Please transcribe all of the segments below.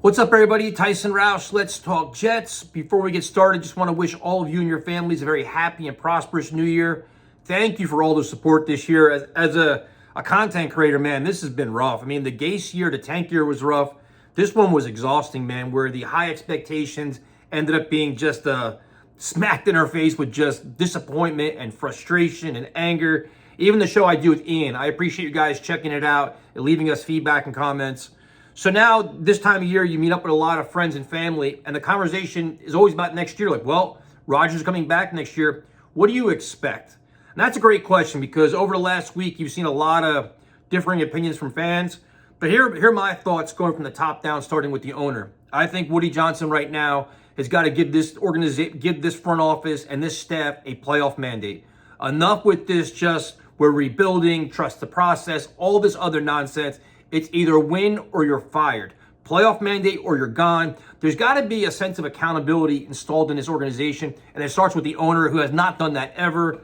What's up, everybody? Tyson Roush. Let's talk Jets. Before we get started, just want to wish all of you and your families a very happy and prosperous new year. Thank you for all the support this year. As a content creator, man, this has been rough. I mean, the Gase year, the tank year was rough. This one was exhausting, man, where the high expectations ended up being just smacked in our face with just disappointment and frustration and anger. Even the show I do with Ian, I appreciate you guys checking it out and leaving us feedback and comments. So now, this time of year, you meet up with a lot of friends and family, and the conversation is always about next year. Like, well, Rodgers is coming back next year. What do you expect? And that's a great question, because over the last week, you've seen a lot of differing opinions from fans. But here are my thoughts going from the top down, starting with the owner. I think Woody Johnson right now has got to give this front office and this staff a playoff mandate. Enough with this just we're rebuilding, trust the process, all this other nonsense. It's either win or you're fired. Playoff mandate or you're gone. There's got to be a sense of accountability installed in this organization, and it starts with the owner, who has not done that ever.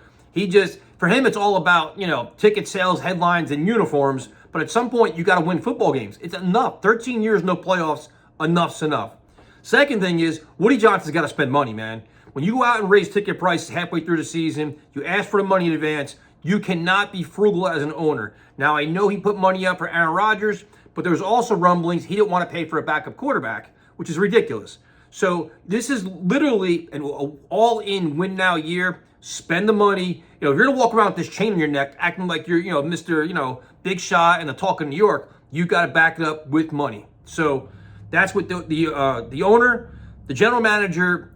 For him, it's all about, ticket sales, headlines, and uniforms, but at some point, you got to win football games. It's enough. 13 years, no playoffs, enough's enough. Second thing is, Woody Johnson's got to spend money, man. When you go out and raise ticket prices halfway through the season, you ask for the money in advance, you cannot be frugal as an owner. Now, I know he put money up for Aaron Rodgers, but there's also rumblings he didn't want to pay for a backup quarterback, which is ridiculous. So this is literally an all-in win-now year. Spend the money. If you're going to walk around with this chain on your neck, acting like you're, Mr., Big Shot and the talk of New York, you got to back it up with money. So that's what the owner, the general manager,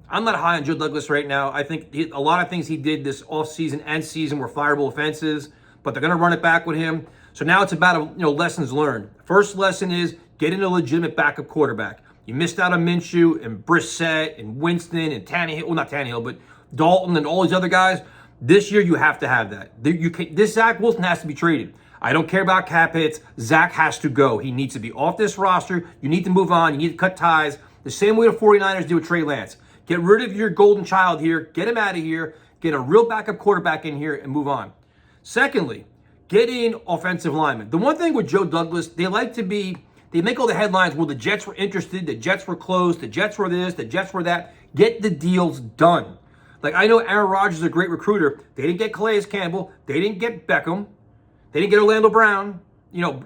I'm not high on Joe Douglas right now. I think a lot of things he did this offseason and season were fireable offenses, but they're going to run it back with him. So now it's about lessons learned. First lesson is getting a legitimate backup quarterback. You missed out on Minshew and Brissett and Winston and Tannehill. Well, not Tannehill, but Dalton and all these other guys. This year you have to have that. This Zach Wilson has to be traded. I don't care about cap hits. Zach has to go. He needs to be off this roster. You need to move on. You need to cut ties. The same way the 49ers do with Trey Lance. Get rid of your golden child here. Get him out of here. Get a real backup quarterback in here and move on. Secondly, get in offensive linemen. The one thing with Joe Douglas, they make all the headlines, well, the Jets were interested, the Jets were closed, the Jets were this, the Jets were that. Get the deals done. Like, I know Aaron Rodgers is a great recruiter. They didn't get Calais Campbell. They didn't get Beckham. They didn't get Orlando Brown.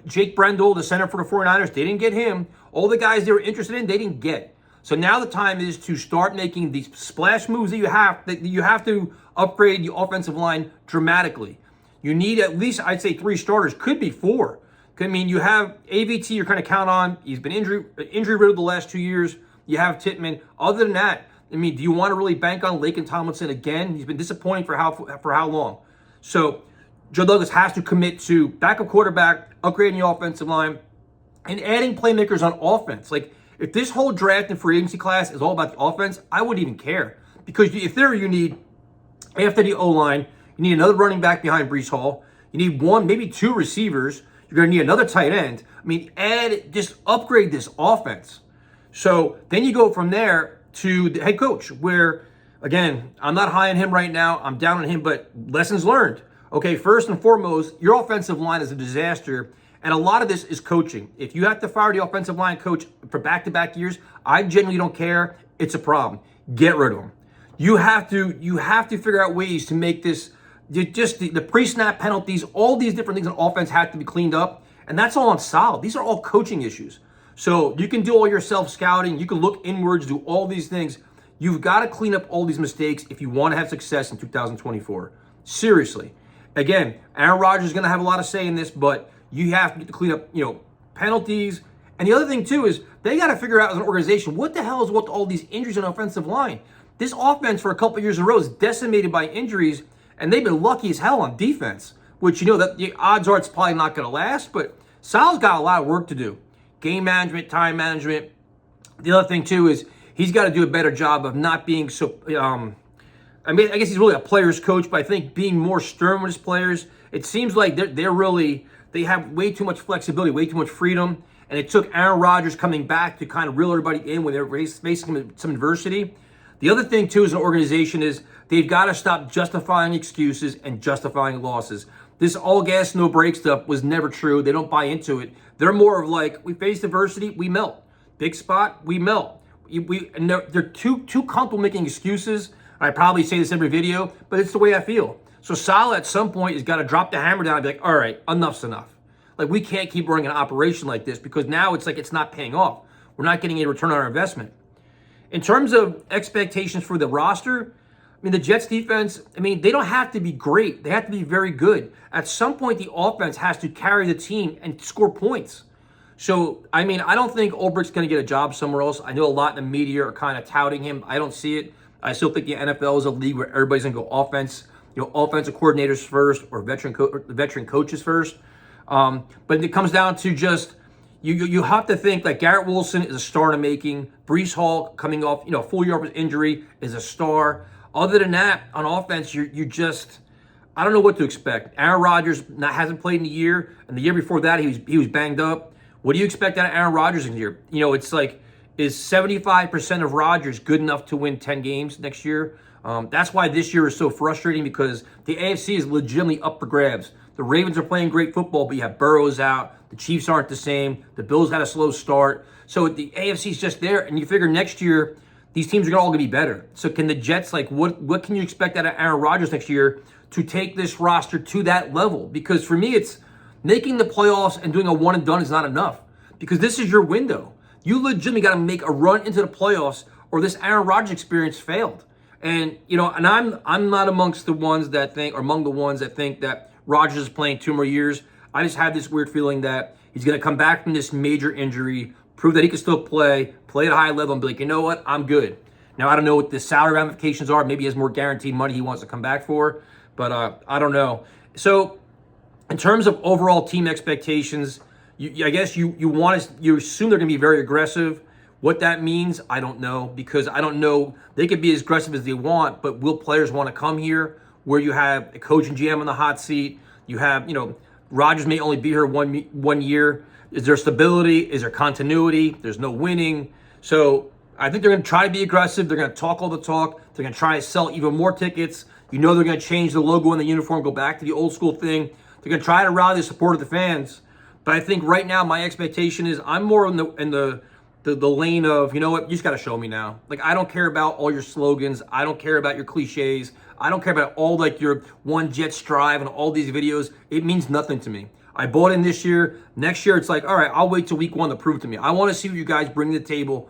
Jake Brendel, the center for the 49ers, they didn't get him. All the guys they were interested in, they didn't get. So now the time is to start making these splash moves that you have to upgrade the offensive line dramatically. You need at least, I'd say, 3 starters, could be 4. I mean, you have AVT you're kind of count on. He's been injury-riddled the last 2 years. You have Tittman. Other than that, I mean, do you want to really bank on Laken Tomlinson again? He's been disappointing for how long? So Joe Douglas has to commit to backup quarterback, upgrading the offensive line, and adding playmakers on offense. Like, if this whole draft and free agency class is all about the offense, I wouldn't even care. Because if you need, after the O-line, you need another running back behind Breece Hall. You need 1, maybe 2 receivers. You're going to need another tight end. I mean, just upgrade this offense. So then you go from there to the head coach, where, again, I'm not high on him right now. I'm down on him, but lessons learned. Okay, first and foremost, your offensive line is a disaster. And a lot of this is coaching. If you have to fire the offensive line coach for back-to-back years, I genuinely don't care. It's a problem. Get rid of him. You have to figure out ways to make this, just the pre-snap penalties, all these different things in offense have to be cleaned up. And that's all unsolved. These are all coaching issues. So you can do all your self-scouting. You can look inwards, do all these things. You've got to clean up all these mistakes if you want to have success in 2024. Seriously. Again, Aaron Rodgers is going to have a lot of say in this, but you have to clean up, penalties. And the other thing, too, is they got to figure out as an organization, what the hell is with all these injuries on the offensive line? This offense for a couple of years in a row is decimated by injuries, and they've been lucky as hell on defense, which, that the odds are it's probably not going to last, but Sal's got a lot of work to do. Game management, time management. The other thing, too, is he's got to do a better job of not being so, I guess he's really a player's coach, but I think being more stern with his players. It seems like they have way too much flexibility, way too much freedom. And it took Aaron Rodgers coming back to kind of reel everybody in when they were facing some adversity. The other thing, too, as an organization is they've got to stop justifying excuses and justifying losses. This all gas, no break stuff was never true. They don't buy into it. They're more of like, we face adversity, we melt. big spot, we melt. And they're too comfortable making excuses. I probably say this in every video, but it's the way I feel. So Saleh at some point has got to drop the hammer down and be like, all right, enough's enough. Like, we can't keep running an operation like this because now it's like it's not paying off. We're not getting a return on our investment. In terms of expectations for the roster, I mean, the Jets defense, I mean, they don't have to be great. They have to be very good. At some point, the offense has to carry the team and score points. So, I mean, I don't think Ulbricht's going to get a job somewhere else. I know a lot in the media are kind of touting him. I don't see it. I still think the NFL is a league where everybody's going to go offense, offensive coordinators first or veteran coaches first. But it comes down to just you have to think like Garrett Wilson is a star in the making. Breece Hall coming off full year of his injury is a star. Other than that, on offense, you just I don't know what to expect. Aaron Rodgers hasn't played in a year, and the year before that he was banged up. What do you expect out of Aaron Rodgers in a year? It's like, is 75% of Rodgers good enough to win 10 games next year? That's why this year is so frustrating because the AFC is legitimately up for grabs. The Ravens are playing great football, but you have Burrows out. The Chiefs aren't the same. The Bills had a slow start. So the AFC is just there, and you figure next year these teams are all going to be better. So can the Jets, like, what can you expect out of Aaron Rodgers next year to take this roster to that level? Because for me, it's making the playoffs and doing a one and done is not enough because this is your window. You legitimately got to make a run into the playoffs or this Aaron Rodgers experience failed. And, and I'm not amongst the ones that think, or among the ones that think that Rodgers is playing 2 more years. I just have this weird feeling that he's going to come back from this major injury, prove that he can still play at a high level and be like, you know what, I'm good. Now, I don't know what the salary ramifications are. Maybe he has more guaranteed money he wants to come back for, but I don't know. So in terms of overall team expectations, I guess you assume they're going to be very aggressive. What that means, I don't know, because I don't know. They could be as aggressive as they want, but will players want to come here where you have a coach and GM on the hot seat? You have, Rodgers may only be here one year. Is there stability? Is there continuity? There's no winning. So I think they're going to try to be aggressive. They're going to talk all the talk. They're going to try to sell even more tickets. They're going to change the logo in the uniform, go back to the old school thing. They're going to try to rally the support of the fans. But I think right now my expectation is I'm more in the lane of, you know what, you just got to show me now. Like, I don't care about all your slogans. I don't care about your cliches. I don't care about all like your one Jets drive and all these videos. It means nothing to me. I bought in this year. Next year, it's like, all right, I'll wait till week 1 to prove it to me. I want to see what you guys bring to the table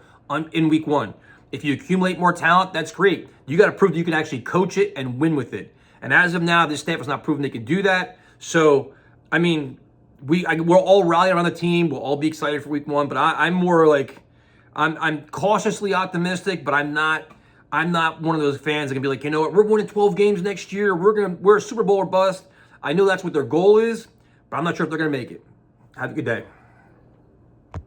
in week 1. If you accumulate more talent, that's great. You got to prove that you can actually coach it and win with it. And as of now, this staff has not proven they can do that. So, I mean, we're all rallying around the team. We'll all be excited for week 1. But I'm more like, I'm cautiously optimistic, but I'm not one of those fans that can be like, you know what, we're winning 12 games next year. We're a Super Bowl or bust. I know that's what their goal is, but I'm not sure if they're going to make it. Have a good day.